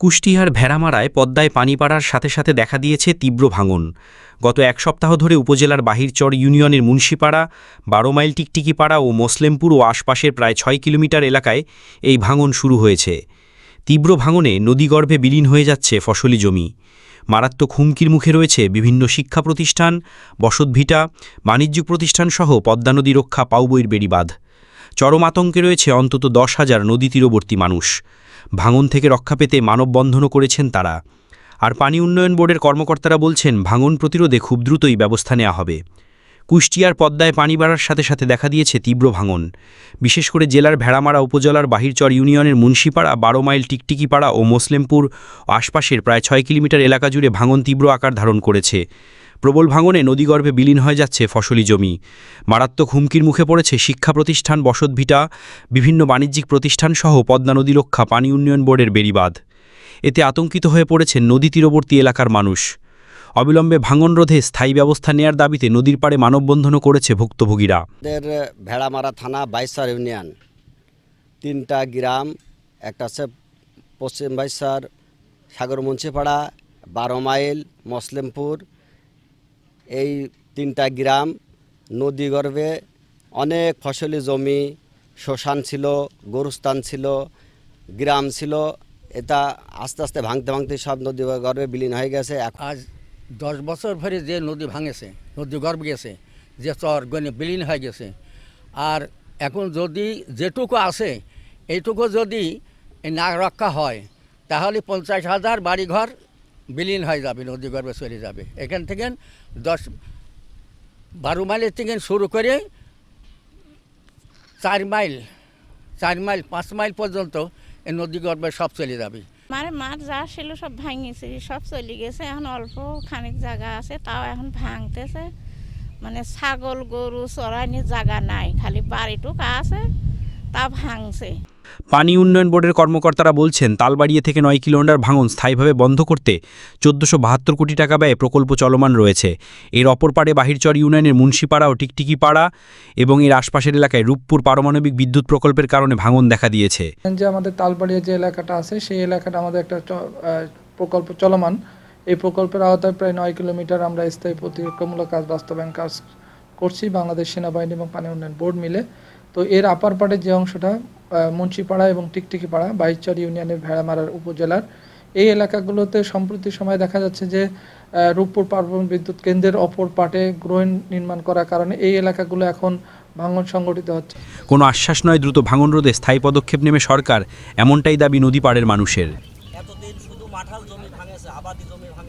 কুষ্টিয়ার ভেড়ামারায় পদ্মায় পানি বাড়ার সাথে সাথে দেখা দিয়েছে তীব্র ভাঙন। গত এক সপ্তাহ ধরে উপজেলার বাহিরচর ইউনিয়নের মুন্সিপাড়া, ১২ মাইল টিকটিকিপাড়া ও মোসলেমপুর ও আশপাশের প্রায় ৬ কিলোমিটার এলাকায় এই ভাঙন শুরু হয়েছে। তীব্র ভাঙনে নদীগর্ভে বিলীন হয়ে যাচ্ছে ফসলি জমি। মারাত্মক হুমকির মুখে রয়েছে বিভিন্ন শিক্ষা প্রতিষ্ঠান, বসতভিটা, বাণিজ্যিক প্রতিষ্ঠানসহ পদ্মা নদী রক্ষা পাউবইয়ের বেড়িবাঁধ। চরম আতঙ্কে রয়েছে অন্তত ১০,০০০ নদী তীরবর্তী মানুষ। ভাঙন থেকে রক্ষা পেতে মানববন্ধনও করেছেন তারা। আর পানি উন্নয়ন বোর্ডের কর্মকর্তারা বলছেন, ভাঙন প্রতিরোধে খুব দ্রুতই ব্যবস্থা নেওয়া হবে। কুষ্টিয়ার পদ্মায় পানি বাড়ার সাথে সাথে দেখা দিয়েছে তীব্র ভাঙন। বিশেষ করে জেলার ভেড়ামারা উপজেলার বাহিরচর ইউনিয়নের মুন্সিপাড়া, ১২ মাইল টিকটিকিপাড়া ও মোসলেমপুর আশপাশের প্রায় ৬ কিলোমিটার এলাকা জুড়ে ভাঙন তীব্র আকার ধারণ করেছে। প্রবল ভাঙনে নদীগর্ভে বিলীন হয়ে যাচ্ছে ফসলি জমি। মারাত্মক হুমকির মুখে পড়েছে শিক্ষা প্রতিষ্ঠান, বসতভিটা, বিভিন্ন বাণিজ্যিক প্রতিষ্ঠানসহ পদ্মা নদী রক্ষা পানি উন্নয়ন বোর্ডের বেড়িবাঁধ। এতে আতঙ্কিত হয়ে পড়েছেন নদী তীরবর্তী এলাকার মানুষ। অবিলম্বে ভাঙন রোধে স্থায়ী ব্যবস্থা নেয়ার দাবিতে নদীর পাড়ে মানববন্ধনও করেছে ভুক্তভোগীরা। ভেড়ামারা থানা, বাইশার ইউনিয়ন, 3টা গ্রাম, একটা হচ্ছে পশ্চিম বাইশার, সাগর মুন্সিপাড়া, ১২ মাইল, মোসলেমপুর। এই 3টা গ্রাম নদীগর্ভে অনেক ফসলি জমি, শ্মশান ছিল, গরুস্থান ছিল, গ্রাম ছিল। এটা আস্তে আস্তে ভাঙতে ভাঙতে সব নদীগর্ভে বিলীন হয়ে গেছে। আজ 10 বছর ধরে যে নদী ভাঙেছে, নদী গর্ভ গেছে, যে চর গনে বিলীন হয়ে গেছে। আর এখন যদি যেটুকু আছে এইটুকু যদি না রক্ষা হয়, তাহলে 50,000 বাড়িঘর বিলীন হয়ে যাবে, নদী গর্ভে চলে যাবে। এখান থেকে 12 মাইলের থেকে শুরু করে 4 মাইল, 5 মাইল পর্যন্ত এই নদী গর্ভে সব চলে যাবে। মাঠ যা ছিল সব ভাঙিয়েছে, সব চলে গেছে। এখন অল্প খানিক জায়গা আছে, তাও এখন ভাঙতেছে। মানে ছাগল গরু চড়াইনি জায়গা নাই, খালি বাড়িটুক আছে, তা ভাঙছে। পানি উন্নয়ন বোর্ডের কর্মকর্তারা বলছেন, তালবাড়িয়া থেকে 9 কিলোমিটার ভাঙন স্থায়ীভাবে বন্ধ করতে ১৪৭২ কোটি টাকা ব্যয়ে প্রকল্প চলমান রয়েছে। এর অপর পাড়ে বাহিরচর ইউনিয়নের মুন্সিপাড়া ও টিকটিকিপাড়া এবং এর আশপাশের এলাকায় রূপপুর পারমাণবিক বিদ্যুৎ প্রকল্পের কারণে ভাঙন দেখা দিয়েছে। যে আমাদের তালবাড়িয়া যে এলাকাটা আছে, সেই এলাকাটা আমাদের একটা প্রকল্প চলমান। এই প্রকল্পের আওতায় প্রায় 9 কিলোমিটার আমরা স্থায়ী প্রতিরক্ষামূলক কাজ বাস্তবায়ন কাজ করছি, বাংলাদেশ সেনাবাহিনী এবং পানি উন্নয়ন বোর্ড মিলে। তো এর আপার পাড়ের যে অংশটা মুন্সিপাড়া এবং টিকটিকিপাড়া, বাহিরচর ইউনিয়নের ভেড়ামারার উপজেলার এই এলাকাগুলোতে সম্প্রতি সময় দেখা যাচ্ছে যে রূপপুর পারমাণবিক বিদ্যুৎ কেন্দ্রের অপর পাটে গ্রহণ নির্মাণ করার কারণে এই এলাকাগুলো এখন ভাঙন সংগঠিত হচ্ছে। কোনো আশ্বাস নয় দ্রুত ভাঙন রোধে স্থায়ী পদক্ষেপ নেবে সরকার, এমনটাই দাবি নদী পাড়ের মানুষের।